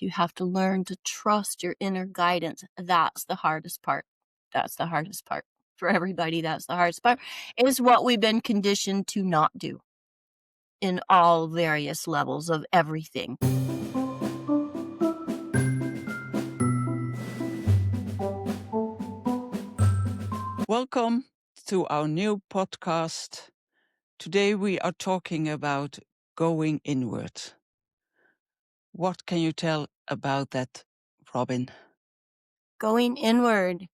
You have to learn to trust your inner guidance. That's the hardest part. That's the hardest part. For everybody, that's the hardest part. Is what we've been conditioned to not do in all various levels of everything. Welcome to our new podcast. Today we are talking about going inward. What can you tell about that, Robin? Going inward.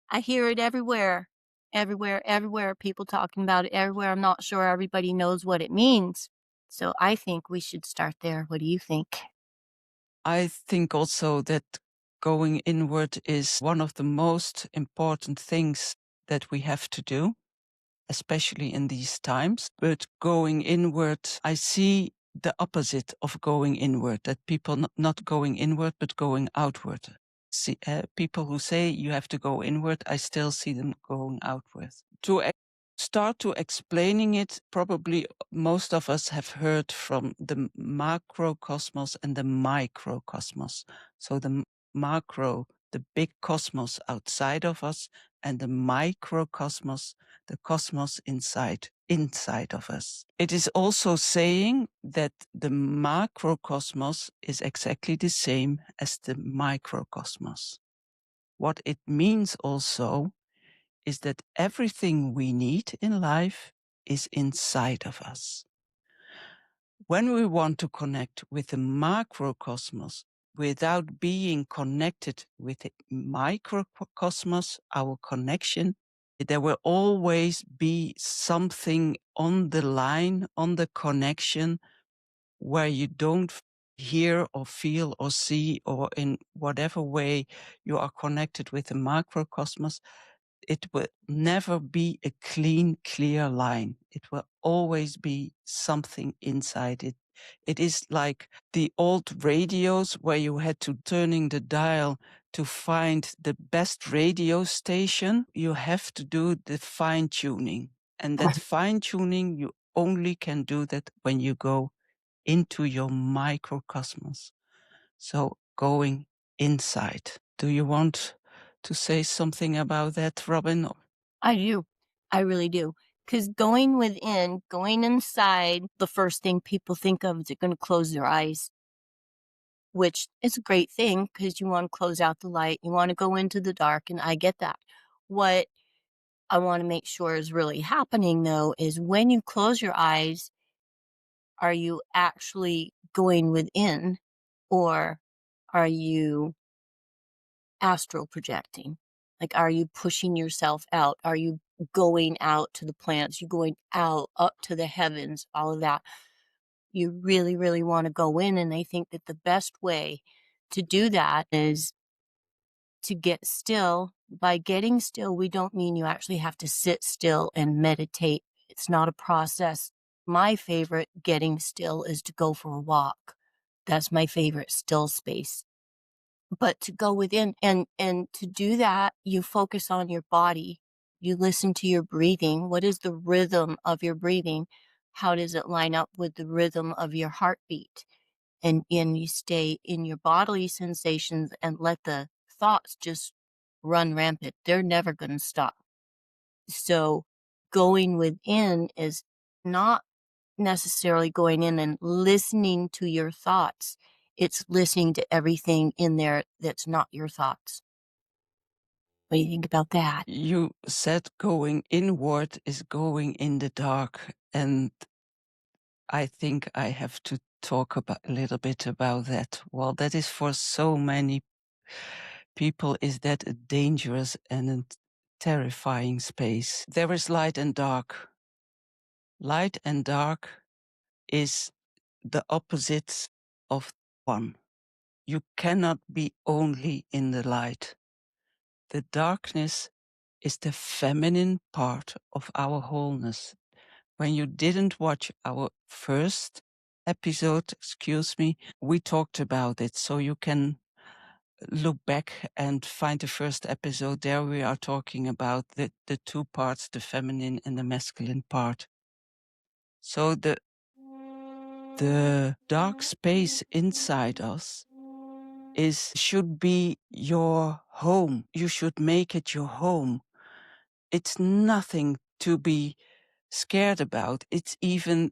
I hear it everywhere. Everywhere, everywhere. People talking about it everywhere. I'm not sure everybody knows what it means. So I think we should start there. What do you think? I think also that going inward is one of the most important things that we have to do, especially in these times. But going inward, I see the opposite of going inward, that people not going inward, but going outward. See, people who say you have to go inward, I still see them going outward. To start to explaining it, probably most of us have heard from the macrocosmos and the microcosmos. So the macro, the big cosmos outside of us, and the microcosmos, the cosmos inside of us. It is also saying that the macrocosmos is exactly the same as the microcosmos. What it means also is that everything we need in life is inside of us. When we want to connect with the macrocosmos without being connected with the microcosmos, our connection, there will always be something on the line, on the connection, where you don't hear or feel or see, or in whatever way you are connected with the macrocosmos. It will never be a clean, clear line. It will always be something inside it. It is like the old radios where you had to turning the dial to find the best radio station. You have to do the fine tuning. And that fine tuning, you only can do that when you go into your microcosmos. So going inside. Do you want to say something about that, Robin? I do. I really do. Because going within, going inside, the first thing people think of is they're going to close their eyes, which is a great thing because you want to close out the light. You want to go into the dark, and I get that. What I want to make sure is really happening, though, is when you close your eyes, are you actually going within, or are you astral projecting? Like, are you pushing yourself out? Are you going out to the planets? You going out up to the heavens, all of that. You really, really want to go in. And I think that the best way to do that is to get still. By getting still, we don't mean you actually have to sit still and meditate. It's not a process. My favorite getting still is to go for a walk. That's my favorite still space. But to go within and to do that, you focus on your body. You listen to your breathing. What is the rhythm of your breathing? How does it line up with the rhythm of your heartbeat? And you stay in your bodily sensations and let the thoughts just run rampant. They're never going to stop. So going within is not necessarily going in and listening to your thoughts. It's listening to everything in there that's not your thoughts. What do you think about that? You said going inward is going in the dark, and I think I have to talk about a little bit about that. Well, that is for so many people, is that a dangerous and a terrifying space. There is light and dark. Light and dark is the opposite of one. You cannot be only in the light. The darkness is the feminine part of our wholeness. When you didn't watch our first episode, we talked about it. So you can look back and find the first episode. There we are talking about the two parts, the feminine and the masculine part. So the dark space inside us should be your home. You should make it your home. It's nothing to be scared about. It's even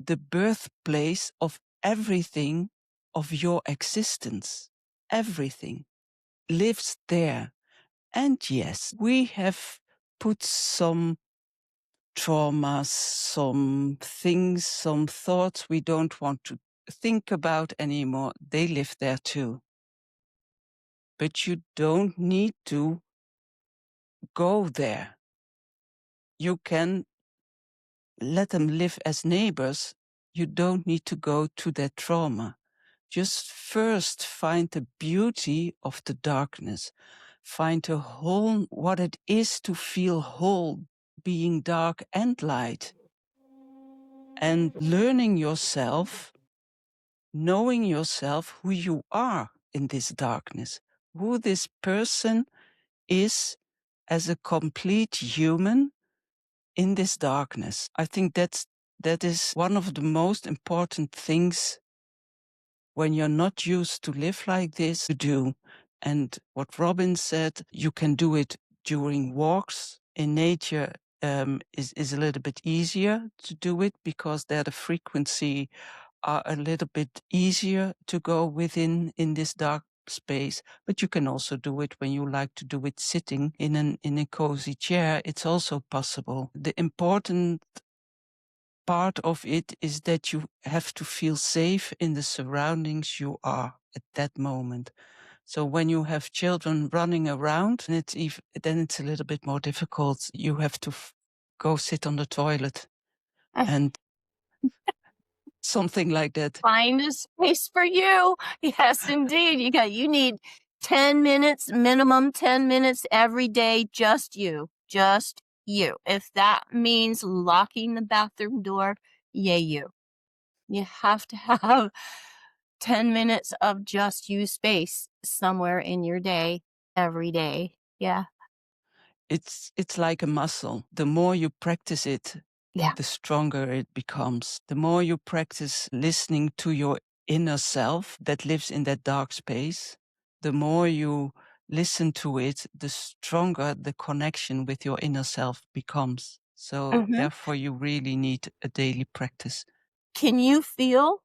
the birthplace of everything of your existence. Everything lives there. And yes, we have put some traumas, some things, some thoughts we don't want to think about anymore. They live there too. But you don't need to go there. You can let them live as neighbors. You don't need to go to that trauma. Just first find the beauty of the darkness. Find the whole, what it is to feel whole, being dark and light. And learning yourself, knowing yourself, who you are in this darkness, who this person is as a complete human in this darkness. I think that is one of the most important things when you're not used to live like this to do. And what Robin said, you can do it during walks in nature. Is a little bit easier to do it because there the frequency are a little bit easier to go within in this dark space. But you can also do it when you like to do it sitting in a cozy chair. It's also possible. The important part of it is that you have to feel safe in the surroundings you are at that moment. So when you have children running around, and then it's a little bit more difficult. You have to go sit on the toilet and something like that. Find a space for you. Yes, indeed. You need 10 minutes, minimum 10 minutes every day, just you. Just you. If that means locking the bathroom door, yay you. You have to have 10 minutes of just you space somewhere in your day, every day. Yeah. It's like a muscle. The more you practice it, Yeah. the stronger it becomes. The more you practice listening to your inner self that lives in that dark space, the more you listen to it, the stronger the connection with your inner self becomes. So Mhm. therefore you really need a daily practice. Can you feel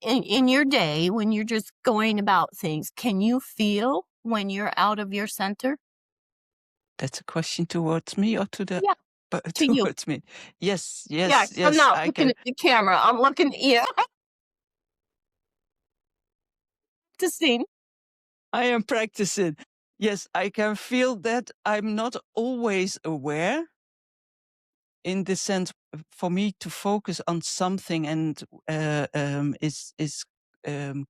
in your day when you're just going about things, can you feel when you're out of your center? That's a question towards me or to the, Yeah, but to you. towards me. Yes, Yeah, yes, 'cause I'm yes, not I looking can. at the camera, I'm looking at you to see. I am practicing. Yes, I can feel that I'm not always aware in the sense for me to focus on something and is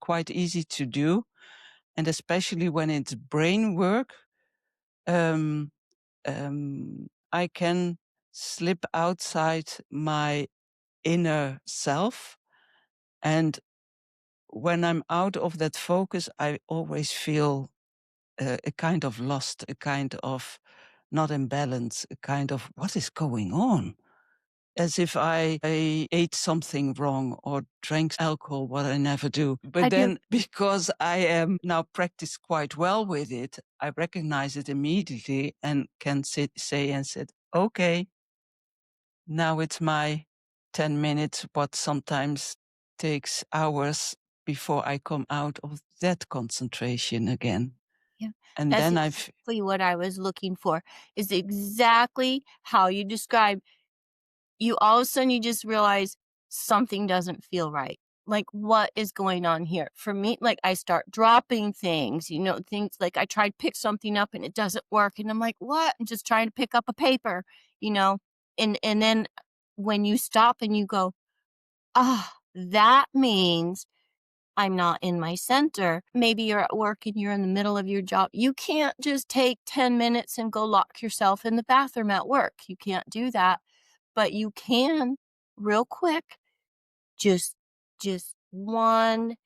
quite easy to do. And especially when it's brain work, um, I can slip outside my inner self. And when I'm out of that focus, I always feel a kind of lost, a kind of not in balance, a kind of what is going on? As if I ate something wrong or drank alcohol, what I never do. I But do. then because I am now practiced quite well with it, I recognize it immediately and can say, okay, now it's my 10 minutes, what sometimes takes hours before I come out of that concentration again. Yeah. And That's then exactly what I was looking for, is exactly how you describe you all of a sudden you just realize something doesn't feel right. Like, what is going on here? For me, like, I start dropping things, things like I try to pick something up and it doesn't work. And I'm like, what? I'm just trying to pick up a paper, you know? And then when you stop and you go, ah, that means I'm not in my center. Maybe you're at work and you're in the middle of your job. You can't just take 10 minutes and go lock yourself in the bathroom at work. You can't do that, but you can real quick just just one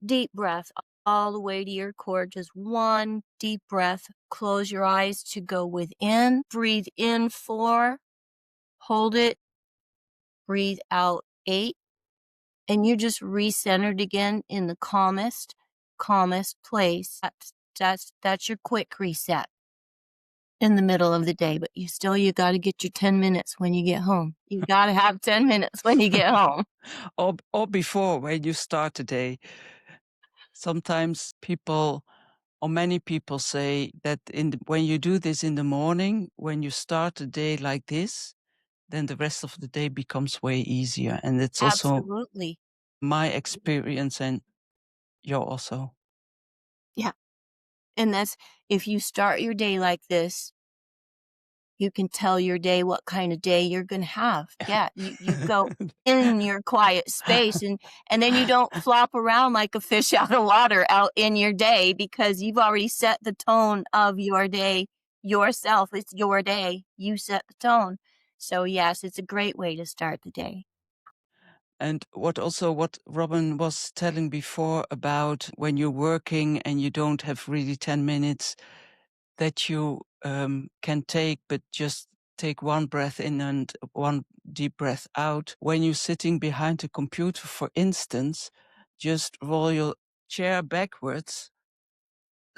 deep breath all the way to your core, just one deep breath. Close your eyes to go within. Breathe in 4, hold it, breathe out 8, and you just recentered again in the calmest, calmest place. That's your quick reset in the middle of the day, but you gotta get your 10 minutes when you get home. You gotta have 10 minutes when you get home. or before when you start the day. Sometimes people or many people say that when you do this in the morning, when you start the day like this, then the rest of the day becomes way easier. And it's also Absolutely. my experience, and you're also. Yeah, and that's if you start your day like this, you can tell your day what kind of day you're gonna have. Yeah, you go in your quiet space and then you don't flop around like a fish out of water out in your day because you've already set the tone of your day yourself. It's your day. You set the tone. So yes, it's a great way to start the day. And what Robin was telling before about when you're working and you don't have really 10 minutes that you can take, but just take one breath in and one deep breath out. When you're sitting behind a computer, for instance, just roll your chair backwards.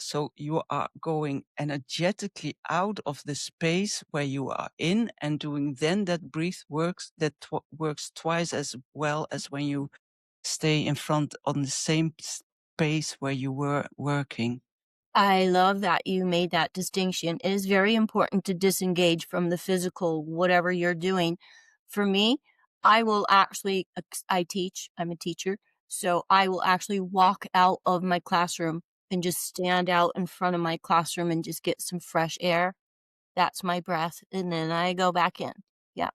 So you are going energetically out of the space where you are in and doing then that breath works that works twice as well as when you stay in front on the same space where you were working. I love that you made that distinction. It is very important to disengage from the physical, whatever you're doing. For me, I will actually, I teach, I'm a teacher, so I will actually walk out of my classroom and just stand out in front of my classroom and just get some fresh air. That's my breath. And then I go back in. Yeah.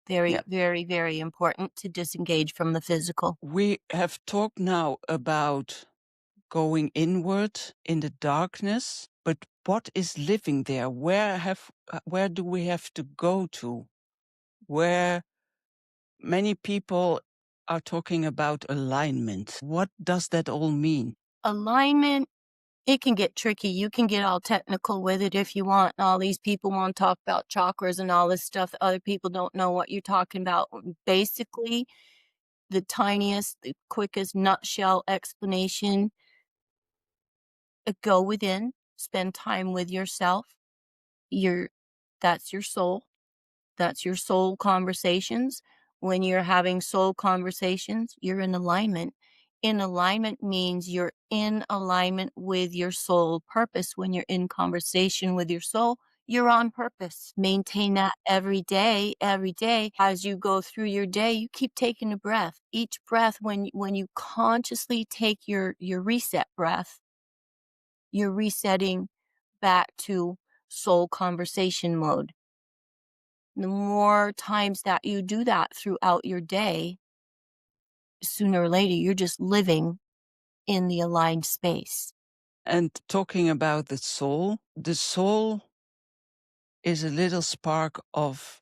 Yeah. Very, very, very important to disengage from the physical. We have talked now about going inward in the darkness, but what is living there? Where do we have to go to? Where many people are talking about alignment. What does that all mean? Alignment, it can get tricky. You can get all technical with it if you want. All these people want to talk about chakras and all this stuff. Other people don't know what you're talking about. Basically, the tiniest, the quickest nutshell explanation, go within, spend time with yourself. Your That's your soul. That's your soul conversations. When you're having soul conversations, you're in alignment. In alignment means you're in alignment with your soul purpose. When you're in conversation with your soul, you're on purpose. Maintain that every day, every day. As you go through your day, you keep taking a breath. Each breath, when you consciously take your reset breath, you're resetting back to soul conversation mode. The more times that you do that throughout your day, sooner or later, you're just living in the aligned space. And talking about the soul is a little spark of,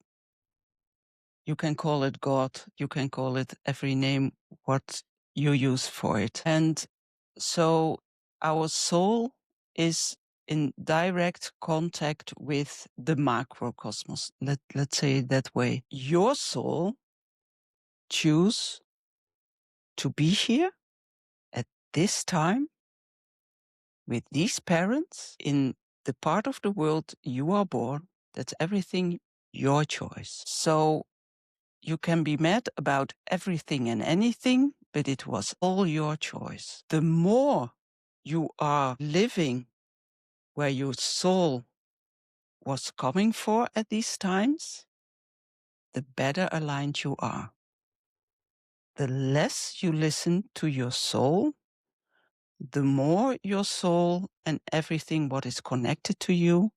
you can call it God, you can call it every name what you use for it. And so our soul is in direct contact with the macrocosmos. Let's say it that way. Your soul choose to be here at this time with these parents in the part of the world you are born. That's everything your choice. So you can be mad about everything and anything, but it was all your choice. The more you are living where your soul was coming for at these times, the better aligned you are. The less you listen to your soul, the more your soul and everything what is connected to you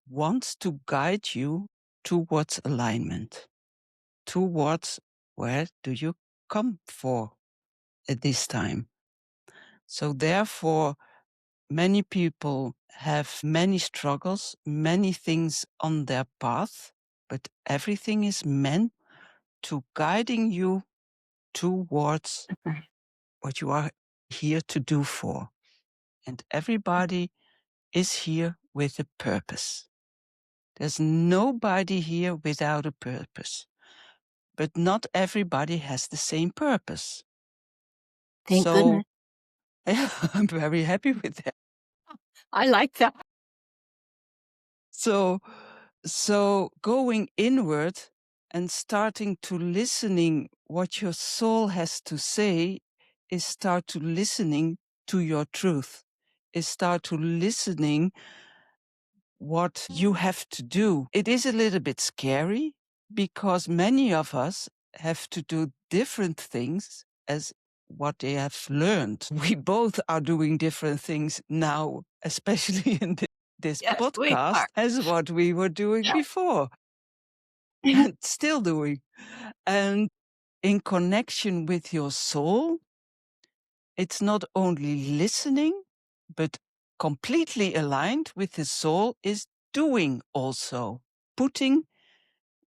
wants to guide you towards alignment, towards where do you come for at this time. So therefore, many people have many struggles, many things on their path, but everything is meant to guiding you towards what you are here to do for. And everybody is here with a purpose. There's nobody here without a purpose, but not everybody has the same purpose. Thank So goodness. I'm very happy with that. I like that. So, so going inward and starting to listening what your soul has to say is start to listening to your truth. Is start to listening what you have to do. It is a little bit scary because many of us have to do different things as what they have learned. We both are doing different things now, especially in this Yes, we podcast, are. as what we were doing before and still doing. And in connection with your soul, it's not only listening, but completely aligned with the soul is doing also. Putting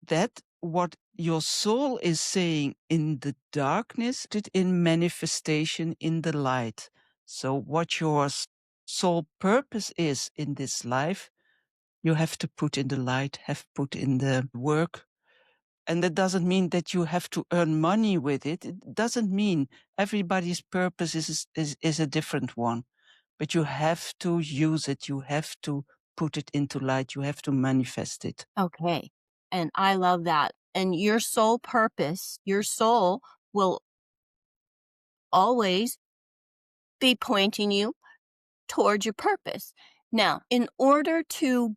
that what your soul is saying in the darkness, it in manifestation in the light. So what your soul purpose is in this life, you have to put in the light, have put in the work. And that doesn't mean that you have to earn money with it. It doesn't mean everybody's purpose is a different one, but you have to use it. You have to put it into light. You have to manifest it. Okay. And I love that. And your sole purpose, your soul will always be pointing you towards your purpose. Now, in order to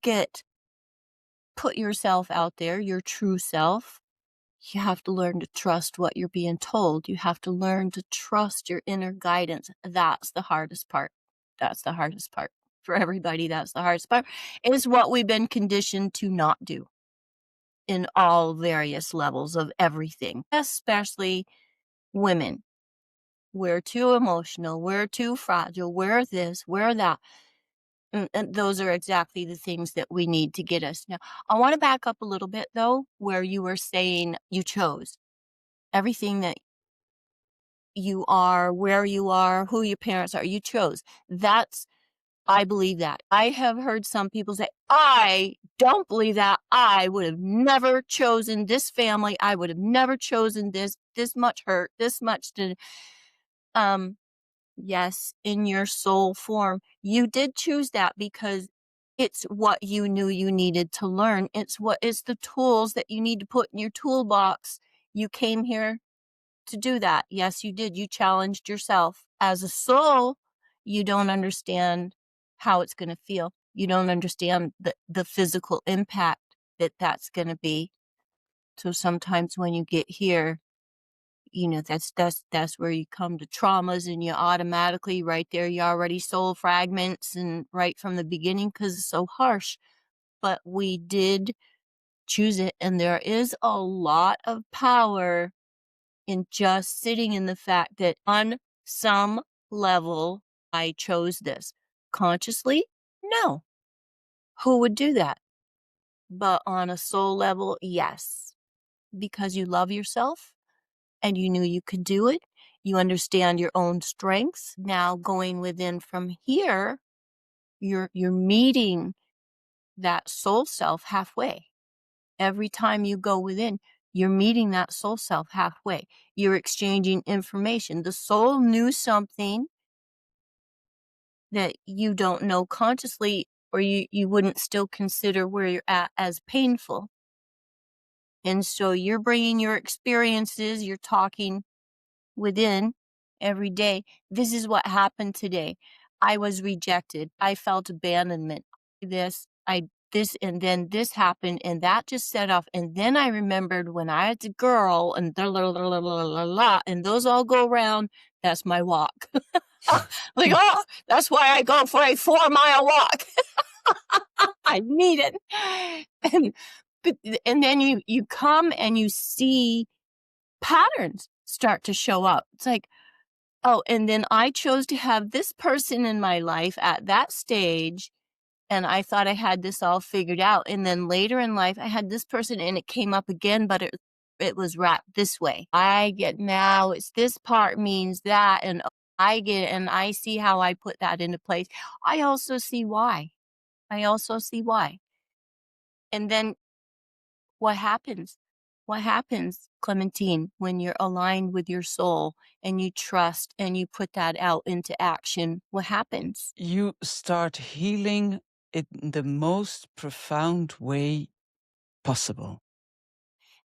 put yourself out there, your true self, you have to learn to trust what you're being told. You have to learn to trust your inner guidance. That's the hardest part. That's the hardest part for everybody. That's the hardest part. Is what we've been conditioned to not do in all various levels of everything, especially women. We're too emotional. We're too fragile. We're this, we're that. And those are exactly the things that we need to get us. Now, I want to back up a little bit though, where you were saying you chose everything that you are, where you are, who your parents are, you chose. That's I believe that. I have heard some people say, "I don't believe that. I would have never chosen this family. I would have never chosen this much hurt, this much to." Um, yes, in your soul form, you did choose that because it's what you knew you needed to learn. It's the tools that you need to put in your toolbox. You came here to do that. Yes, you did. You challenged yourself. As a soul, you don't understand how it's going to feel. You don't understand the physical impact that that's going to be. So sometimes when you get here, that's where you come to traumas and you automatically right there, you already soul fragments and right from the beginning because it's so harsh. But we did choose it. And there is a lot of power in just sitting in the fact that on some level, I chose this. Consciously? No. Who would do that? But on a soul level, yes. Because you love yourself and you knew you could do it. You understand your own strengths. Now going within from here, you're meeting that soul self halfway. Every time you go within, you're meeting that soul self halfway. You're exchanging information. The soul knew something that you don't know consciously, or you wouldn't still consider where you're at as painful. And so you're bringing your experiences, you're talking within every day. This is what happened today. I was rejected. I felt abandonment. This, and then this happened, and that just set off. And then I remembered when I was a girl, and and those all go around. That's my walk. Like, oh, that's why I go for a 4 mile walk. I need it. And but and then you come and you see patterns start to show up. It's like, oh, and then I chose to have this person in my life at that stage, and I thought I had this all figured out. And then later in life, I had this person and it came up again, but it was wrapped this way. I get now it's this part means that, and I get it, and I see how I put that into place. I also see why. I also see why. And then what happens? What happens, Clementine, when you're aligned with your soul and you trust and you put that out into action? What happens? You start healing in the most profound way possible.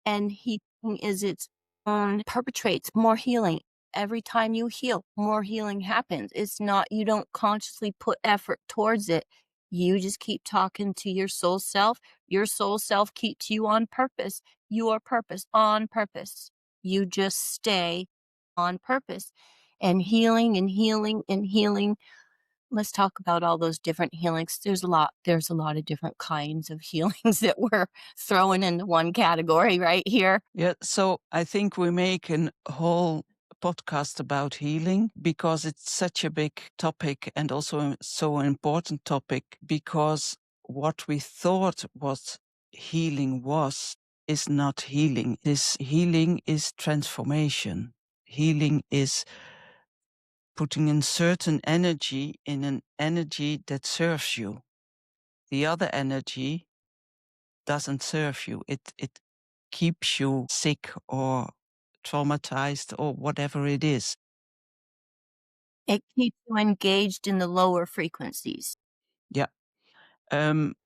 And healing is its own perpetrates more healing. Every time you heal, more healing happens. It's not, you don't consciously put effort towards it. You just keep talking to your soul self. Your soul self keeps you on purpose, your purpose, on purpose. You just stay on purpose and healing and healing and healing. Let's talk about all those different healings. There's a lot of different kinds of healings that we're throwing into one category right here. Yeah, so I think we make a whole podcast about healing because it's such a big topic and also so important topic, because what we thought was healing was is not healing. This healing is transformation. Healing is putting in certain energy in an energy that serves you. The other energy doesn't serve you. It keeps you sick or traumatized or whatever it is. It keeps you engaged in the lower frequencies. Yeah.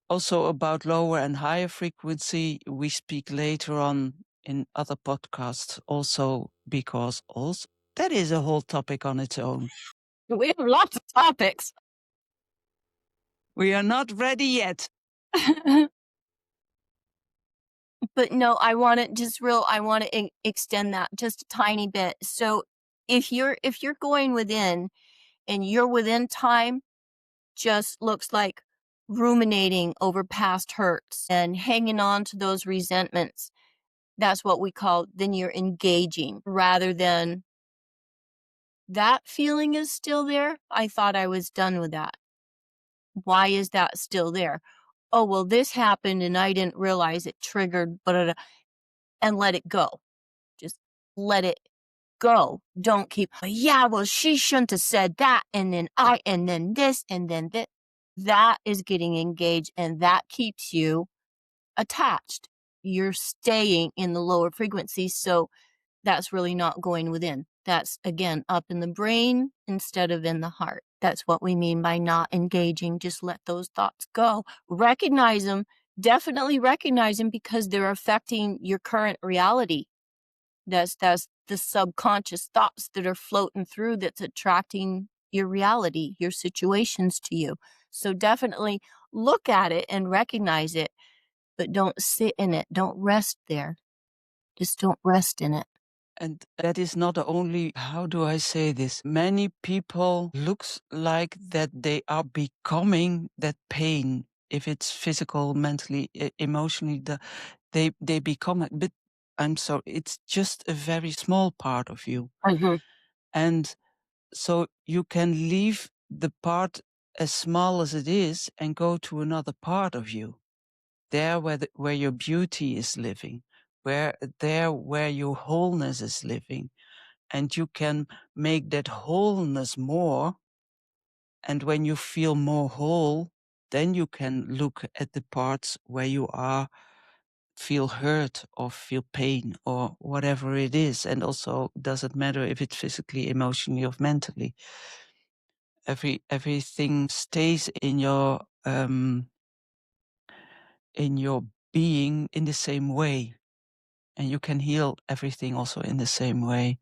Also about lower and higher frequency, we speak later on in other podcasts also, because also that is a whole topic on its own. We have lots of topics. We are not ready yet. But no, I want to extend that just a tiny bit. So if you're going within and you're within time, just looks like ruminating over past hurts and hanging on to those resentments. That's what we call, then you're engaging rather than that feeling is still there. I thought I was done with that. Why is that still there? Oh, well, this happened and I didn't realize it triggered, but and let it go. Just let it go. Don't keep, "Oh, yeah, well, she shouldn't have said that. And then this, and then this." That is getting engaged and that keeps you attached. You're staying in the lower frequency. So that's really not going within. That's again up in the brain instead of in the heart. That's what we mean by not engaging. Just let those thoughts go. Recognize them. Definitely recognize them because they're affecting your current reality. That's the subconscious thoughts that are floating through that's attracting your reality, your situations to you. So definitely look at it and recognize it, but don't sit in it. Don't rest there. Just don't rest in it. And that is not only, how do I say this? Many people looks like that they are becoming that pain. If it's physical, mentally, emotionally, they become a bit, I'm sorry, it's just a very small part of you. Mhm. And so you can leave the part as small as it is and go to another part of you. There where your beauty is living, where your wholeness is living. And you can make that wholeness more. And when you feel more whole, then you can look at the parts where you are, feel hurt or feel pain or whatever it is. And also doesn't matter if it's physically, emotionally, or mentally. Everything stays in your being in the same way. And you can heal everything also in the same way.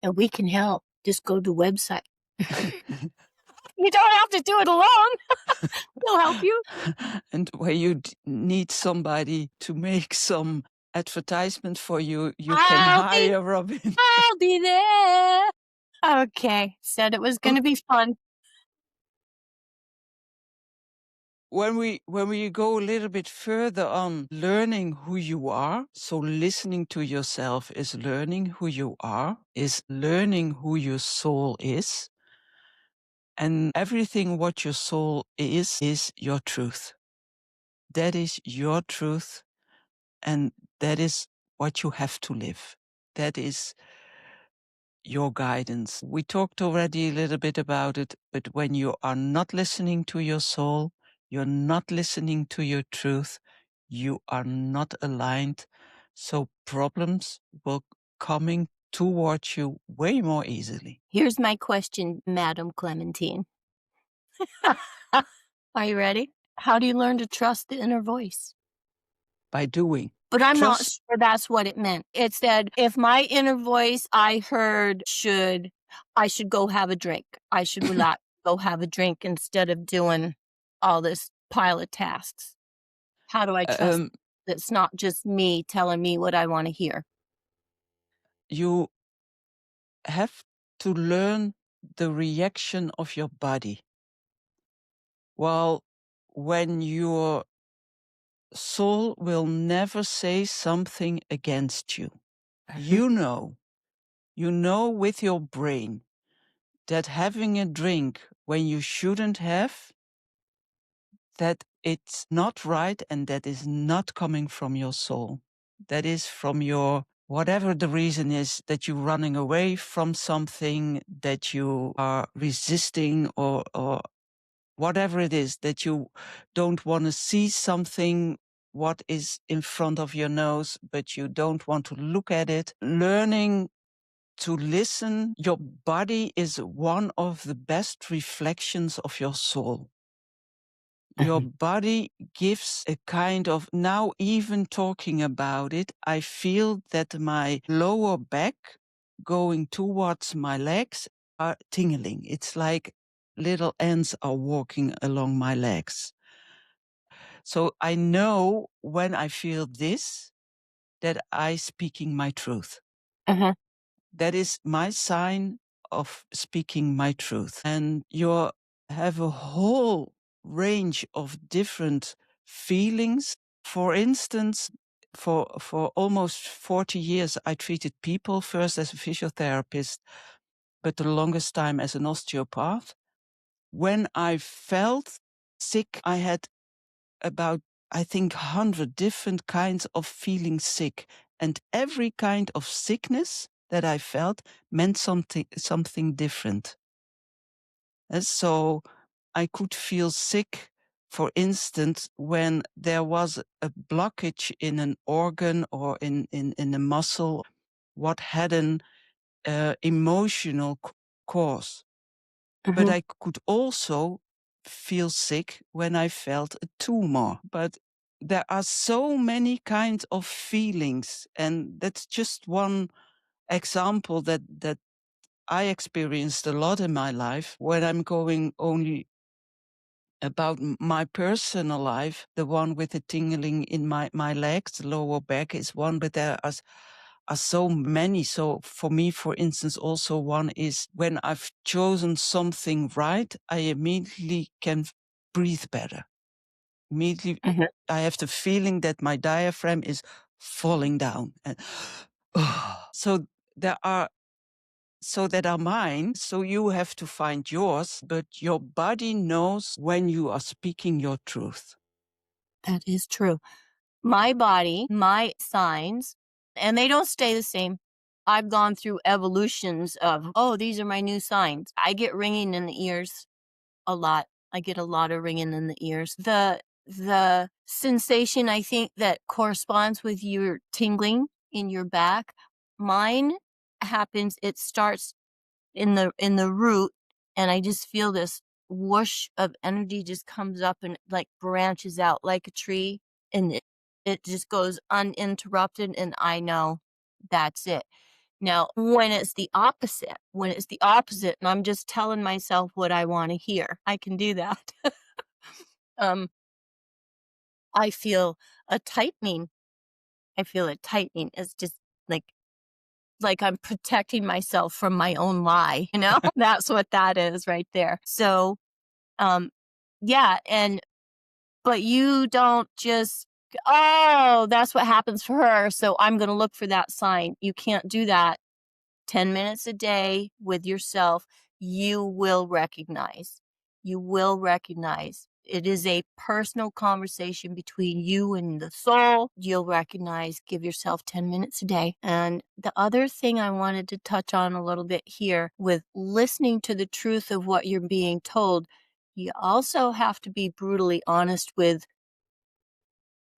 And we can help. Just go to the website. You don't have to do it alone. We'll help you. And where you need somebody to make some advertisement for you, you can I'll be hire Robin. I'll be there. Okay. Said it was gonna be fun. When we go a little bit further on learning who you are, so listening to yourself is learning who you are, is learning who your soul is. And everything what your soul is your truth. That is your truth. And that is what you have to live. That is your guidance. We talked already a little bit about it, but when you are not listening to your soul, you're not listening to your truth, you are not aligned. So problems will coming towards you way more easily Here's my question, Madam Clementine. Are you ready? How do you learn to trust the inner voice? by doing. But I'm not Trust, sure that's what it meant. It said, if my inner voice I heard I should go have a drink. I should relax, go have a drink instead of doing all this pile of tasks. How do I trust um, that it's not just me telling me what I want to hear? you have to learn the reaction of your body. Well, when your soul will never say something against you, Mhm, you know with your brain that having a drink when you shouldn't have, that it's not right and that is not coming from your soul. That is from your, whatever the reason is, that you're running away from something, that you are resisting, or whatever it is, that you don't want to see something what is in front of your nose, but you don't want to look at it. Learning to listen, your body is one of the best reflections of your soul. Your mhm, body gives a kind of, now even talking about it, I feel that my lower back going towards my legs are tingling. It's like little ants are walking along my legs. So I know when I feel this, that I speaking my truth. mhm, That is my sign of speaking my truth. And you have a whole range of different feelings. For instance, for almost 40 years, I treated people first as a physiotherapist, but the longest time as an osteopath. When I felt sick, I had about, I think, 100 different kinds of feeling sick. And every kind of sickness that I felt meant something different. And so I could feel sick, for instance, when there was a blockage in an organ or in a muscle, what had an emotional cause. But mhm. I could also feel sick when I felt a tumor. But there are so many kinds of feelings, and that's just one example that I experienced a lot in my life. When I'm going only about my personal life, the one with the tingling in my legs, the lower back is one, but there are so many. So for me, for instance, also one is when I've chosen something right, I immediately can breathe better. Immediately, Mhm. I have the feeling that my diaphragm is falling down. And, so there are, so that are mine. So you have to find yours, but your body knows when you are speaking your truth. That is true. My body, my signs, and they don't stay the same. I've gone through evolutions of, oh, these are my new signs. I get ringing in the ears a lot. I get a lot of ringing in the ears. The sensation I think that corresponds with your tingling in your back, mine happens, it starts in the root, and I just feel this whoosh of energy just comes up and, like, branches out like a tree, and it just goes uninterrupted, and I know that's it. Now, when it's the opposite and I'm just telling myself what I wanna hear, I can do that. Um, I feel a tightening. I feel a tightening. It's just like I'm protecting myself from my own lie, you know? That's what that is right there. So, um, yeah, but you don't just, "Oh, that's what happens for her, so I'm gonna look for that sign." You can't do that. 10 minutes a day with yourself, you will recognize. You will recognize. It is a personal conversation between you and the soul. You'll recognize, give yourself 10 minutes a day. And the other thing I wanted to touch on a little bit here with listening to the truth of what you're being told, you also have to be brutally honest with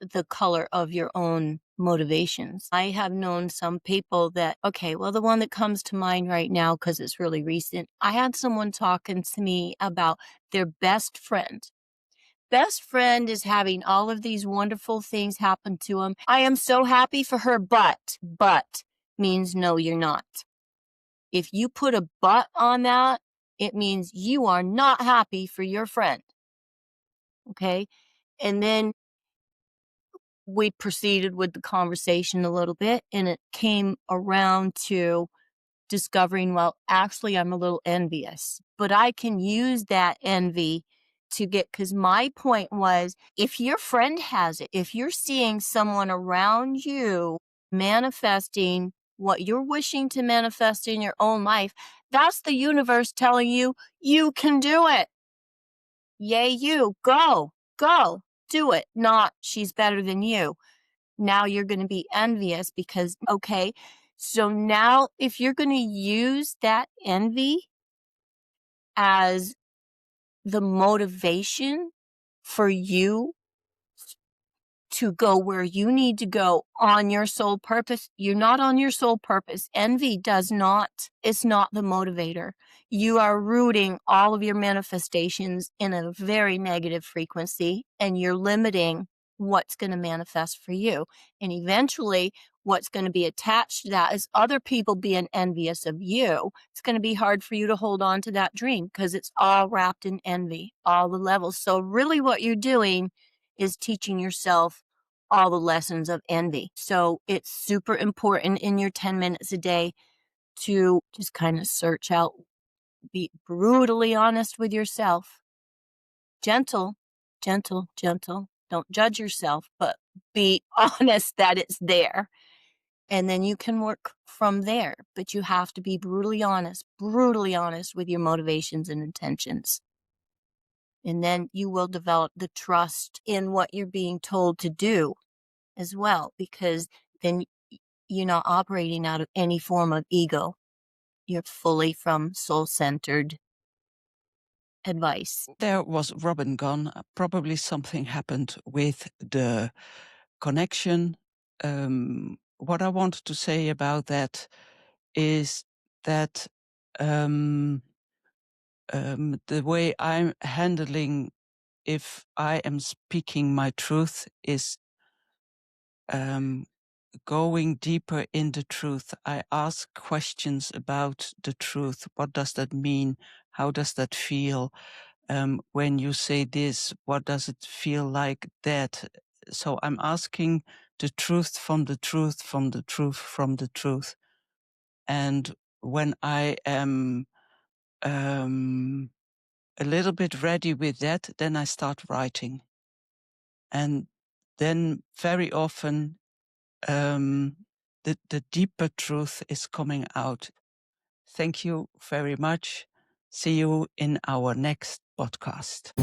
the color of your own motivations. I have known some people that, okay, well, the one that comes to mind right now, because it's really recent, I had someone talking to me about their best friend. Best friend is having all of these wonderful things happen to him. I am so happy for her, but means no, you're not. If you put a but on that, it means you are not happy for your friend. Okay. And then we proceeded with the conversation a little bit, and it came around to discovering, well, actually, I'm a little envious, but I can use that envy to get, because my point was, if your friend has it, if you're seeing someone around you manifesting what you're wishing to manifest in your own life, that's the universe telling you, you can do it. Yay, you go, do it. Not she's better than you. Now you're going to be envious because, okay, so now if you're going to use that envy as the motivation for you to go where you need to go on your sole purpose, you're not on your sole purpose. Envy does not, it's not the motivator. You are rooting all of your manifestations in a very negative frequency, and you're limiting what's going to manifest for you. And eventually, what's going to be attached to that is other people being envious of you. It's going to be hard for you to hold on to that dream because it's all wrapped in envy, all the levels. So really what you're doing is teaching yourself all the lessons of envy. So it's super important in your 10 minutes a day to just kind of search out, be brutally honest with yourself. Gentle, gentle, gentle. Don't judge yourself, but be honest that it's there. And then you can work from there. But you have to be brutally honest with your motivations and intentions. And then you will develop the trust in what you're being told to do as well, because then you're not operating out of any form of ego. You're fully from soul-centered advice. There was Robin gone. Probably something happened with the connection. What I wanted to say about that is that the way I'm handling, if I am speaking my truth, is going deeper in the truth. I ask questions about the truth. What does that mean? How does that feel? When you say this, what does it feel like that? So I'm asking the truth from the truth, from the truth, from the truth. And when I am a little bit ready with that, then I start writing. And then very often the deeper truth is coming out. Thank you very much. See you in our next podcast.